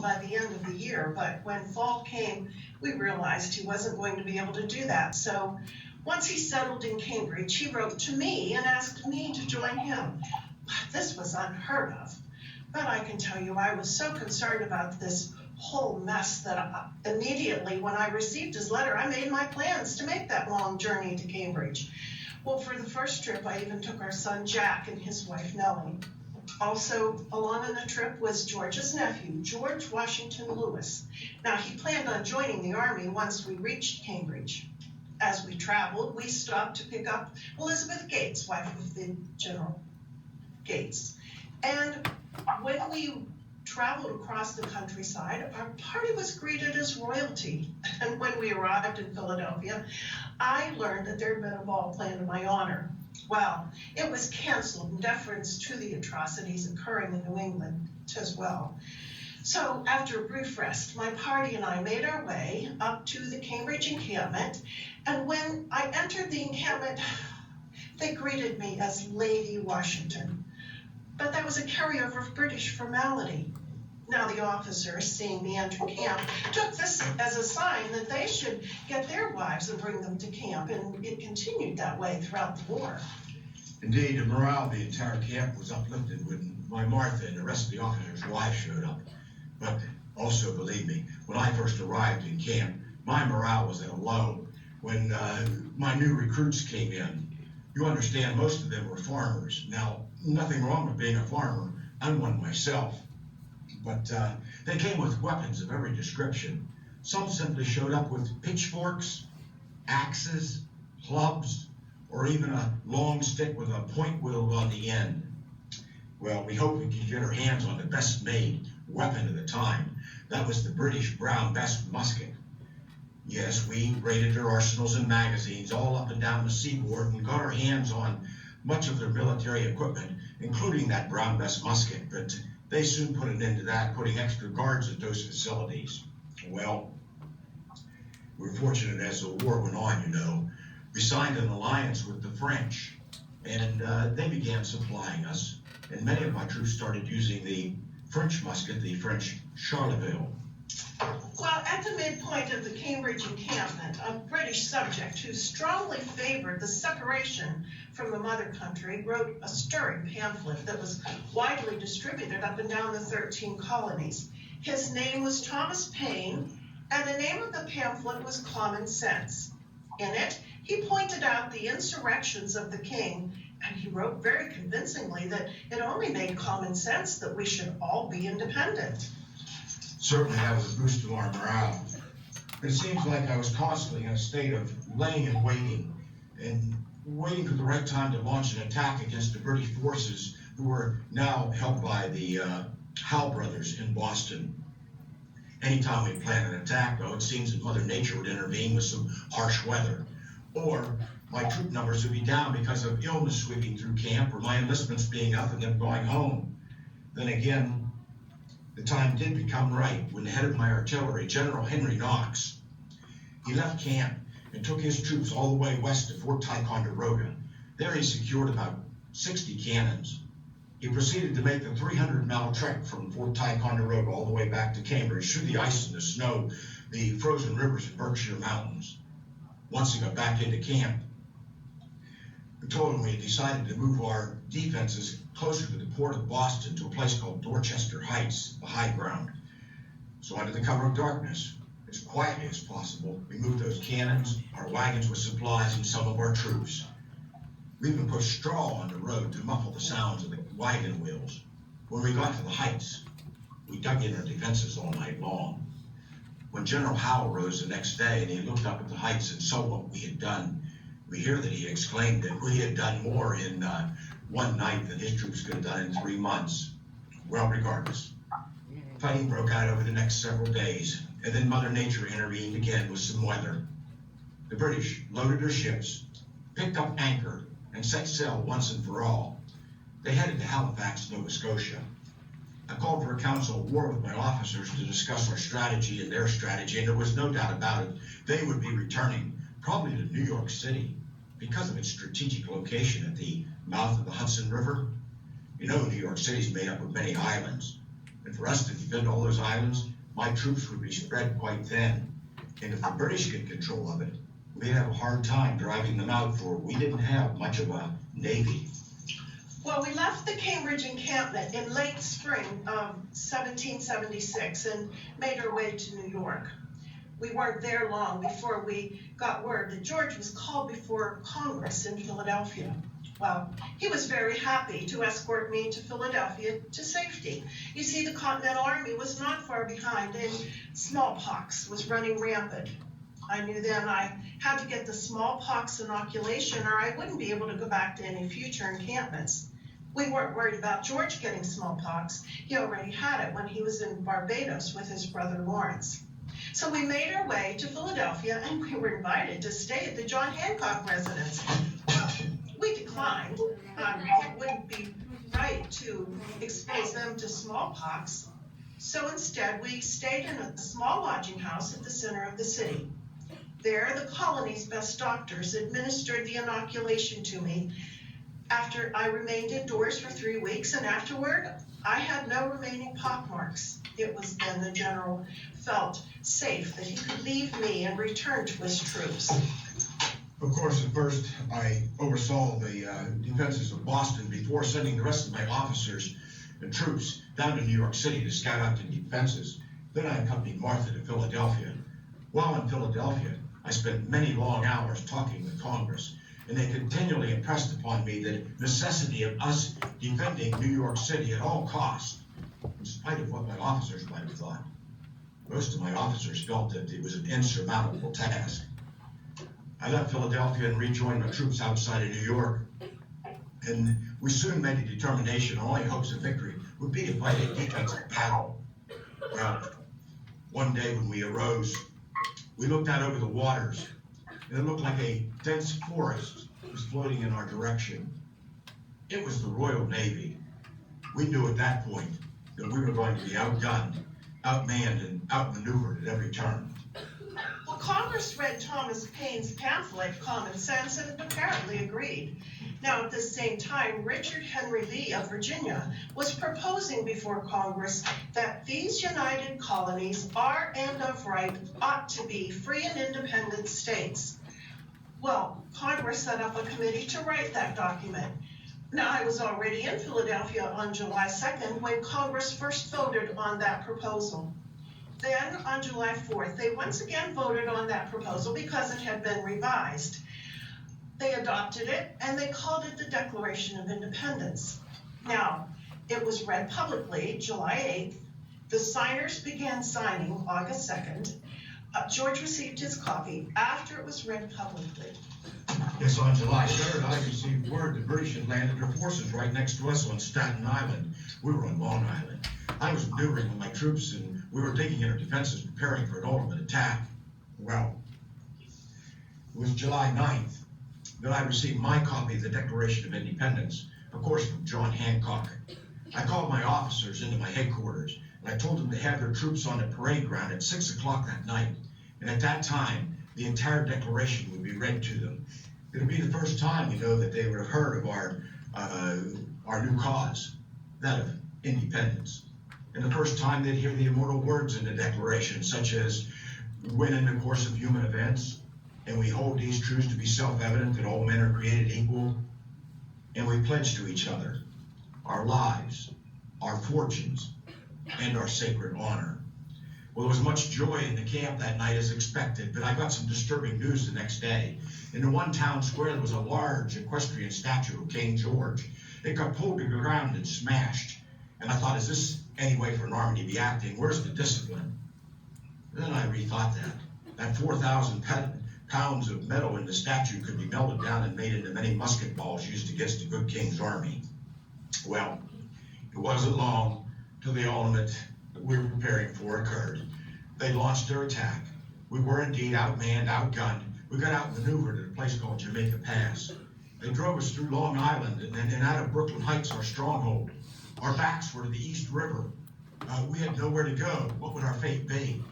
by the end of the year, but when fall came, we realized he wasn't going to be able to do that. So once he settled in Cambridge, he wrote to me and asked me to join him. This was unheard of, but I can tell you I was so concerned about this whole mess that immediately when I received his letter, I made my plans to make that long journey to Cambridge. Well, for the first trip, I even took our son Jack and his wife Nellie. Also along on the trip was George's nephew, George Washington Lewis. Now, he planned on joining the Army once we reached Cambridge. As we traveled, we stopped to pick up Elizabeth Gates, wife of the General Gates. And when we traveled across the countryside, our party was greeted as royalty. And when we arrived in Philadelphia, I learned that there had been a ball planned in my honor. Well, it was canceled in deference to the atrocities occurring in New England as well. So after a brief rest, my party and I made our way up to the Cambridge encampment. And when I entered the encampment, they greeted me as Lady Washington. But that was a carryover of British formality. Now the officers, seeing me enter camp, took this as a sign that they should get their wives and bring them to camp, and it continued that way throughout the war. Indeed, the morale of the entire camp was uplifted when my Martha and the rest of the officers' wives showed up. But also, believe me, when I first arrived in camp, my morale was at a low when my new recruits came in. You understand, most of them were farmers. Now, nothing wrong with being a farmer. I'm one myself. But they came with weapons of every description. Some simply showed up with pitchforks, axes, clubs, or even a long stick with a point wheel on the end. Well, we hoped we could get our hands on the best made weapon of the time. That was the British Brown Bess musket. Yes, we raided their arsenals and magazines all up and down the seaboard and got our hands on much of their military equipment, including that Brown Bess musket, but they soon put an end to that, putting extra guards at those facilities. Well, we were fortunate as the war went on, you know. We signed an alliance with the French, and they began supplying us, and many of my troops started using the French musket, the French Charleville. Well, at the midpoint of the Cambridge encampment, a British subject who strongly favored the separation from the mother country wrote a stirring pamphlet that was widely distributed up and down the 13 colonies. His name was Thomas Paine, and the name of the pamphlet was Common Sense. In it, he pointed out the insurrections of the king, and he wrote very convincingly that it only made common sense that we should all be independent. Certainly that was a boost to our morale. It seems like I was constantly in a state of laying and waiting for the right time to launch an attack against the British forces who were now held by the Howe brothers in Boston. Anytime we planned an attack, though, it seems that Mother Nature would intervene with some harsh weather, or my troop numbers would be down because of illness sweeping through camp, or my enlistments being up and them going home. Then again, the time did become right when the head of my artillery, General Henry Knox, he left camp and took his troops all the way west to Fort Ticonderoga. There he secured about 60 cannons. He proceeded to make the 300-mile trek from Fort Ticonderoga all the way back to Cambridge through the ice and the snow, the frozen rivers and Berkshire Mountains. Once he got back into camp, we told him we had decided to move our defenses closer to the port of Boston to a place called Dorchester Heights, the high ground. So under the cover of darkness, as quietly as possible, we moved those cannons, our wagons with supplies, and some of our troops. We even put straw on the road to muffle the sounds of the wagon wheels. When we got to the heights, we dug in our defenses all night long. When General Howe rose the next day and he looked up at the heights and saw what we had done, we hear that he exclaimed that we had done more in one night than his troops could have done in 3 months. Well, regardless, fighting broke out over the next several days, and then Mother Nature intervened again with some weather. The British loaded their ships, picked up anchor, and set sail once and for all. They headed to Halifax, Nova Scotia. I called for a council of war with my officers to discuss our strategy and their strategy, and there was no doubt about it. They would be returning, probably to New York City, because of its strategic location at the mouth of the Hudson River. You know, New York City is made up of many islands. And for us to defend all those islands, my troops would be spread quite thin. And if the British get control of it, we'd have a hard time driving them out, for we didn't have much of a navy. Well, we left the Cambridge encampment in late spring of 1776 and made our way to New York. We weren't there long before we got word that George was called before Congress in Philadelphia. Well, he was very happy to escort me to Philadelphia to safety. You see, the Continental Army was not far behind, and smallpox was running rampant. I knew then I had to get the smallpox inoculation, or I wouldn't be able to go back to any future encampments. We weren't worried about George getting smallpox. He already had it when he was in Barbados with his brother Lawrence. So we made our way to Philadelphia, and we were invited to stay at the John Hancock residence. Well, we declined. It wouldn't be right to expose them to smallpox. So instead, we stayed in a small lodging house at the center of the city. There, the colony's best doctors administered the inoculation to me. After I remained indoors for 3 weeks, and afterward, I had no remaining pockmarks. It was then the general felt safe that he could leave me and return to his troops. Of course, at first, I oversaw the defenses of Boston before sending the rest of my officers and troops down to New York City to scout out the defenses. Then I accompanied Martha to Philadelphia. While in Philadelphia, I spent many long hours talking with Congress, and they continually impressed upon me the necessity of us defending New York City at all costs, in spite of what my officers might have thought. Most of my officers felt that it was an insurmountable task. I left Philadelphia and rejoined my troops outside of New York, and we soon made a determination our only hopes of victory would be to fight a defensive battle. Well, one day when we arose, we looked out over the waters, and it looked like a dense forest was floating in our direction. It was the Royal Navy. We knew at that point that we were going to be outgunned, outmanned, and outmaneuvered at every turn. Well, Congress read Thomas Paine's pamphlet, Common Sense, and apparently agreed. Now, at the same time, Richard Henry Lee of Virginia was proposing before Congress that these united colonies are and of right ought to be free and independent states. Well, Congress set up a committee to write that document. Now, I was already in Philadelphia on July 2nd when Congress first voted on that proposal. Then, on July 4th, they once again voted on that proposal because it had been revised. They adopted it, and they called it the Declaration of Independence. Now, it was read publicly July 8th. The signers began signing August 2nd. George received his copy after it was read publicly. Yes, on July 3rd, I received word the British had landed their forces right next to us on Staten Island. We were on Long Island. I was maneuvering with my troops, and we were taking in our defenses, preparing for an ultimate attack. Well, it was July 9th that I received my copy of the Declaration of Independence, of course, from John Hancock. I called my officers into my headquarters, and I told them to have their troops on the parade ground at 6 o'clock that night. And at that time, the entire declaration would be read to them. It would be the first time, that they would have heard of our new cause, that of independence. And the first time they'd hear the immortal words in the Declaration, such as, when in the course of human events, and we hold these truths to be self-evident that all men are created equal, and we pledge to each other our lives, our fortunes, and our sacred honor. Well, there was much joy in the camp that night as expected, but I got some disturbing news the next day. In the one town square, there was a large equestrian statue of King George. It got pulled to the ground and smashed. And I thought, is this any way for an army to be acting? Where's the discipline? Then I rethought that. That 4,000 pounds of metal in the statue could be melted down and made into many musket balls used against the good king's army. Well, it wasn't long till the ultimate that we were preparing for occurred. They launched their attack. We were indeed outmanned, outgunned. We got outmaneuvered at a place called Jamaica Pass. They drove us through Long Island and out of Brooklyn Heights, our stronghold. Our backs were to the East River. We had nowhere to go. What would our fate be?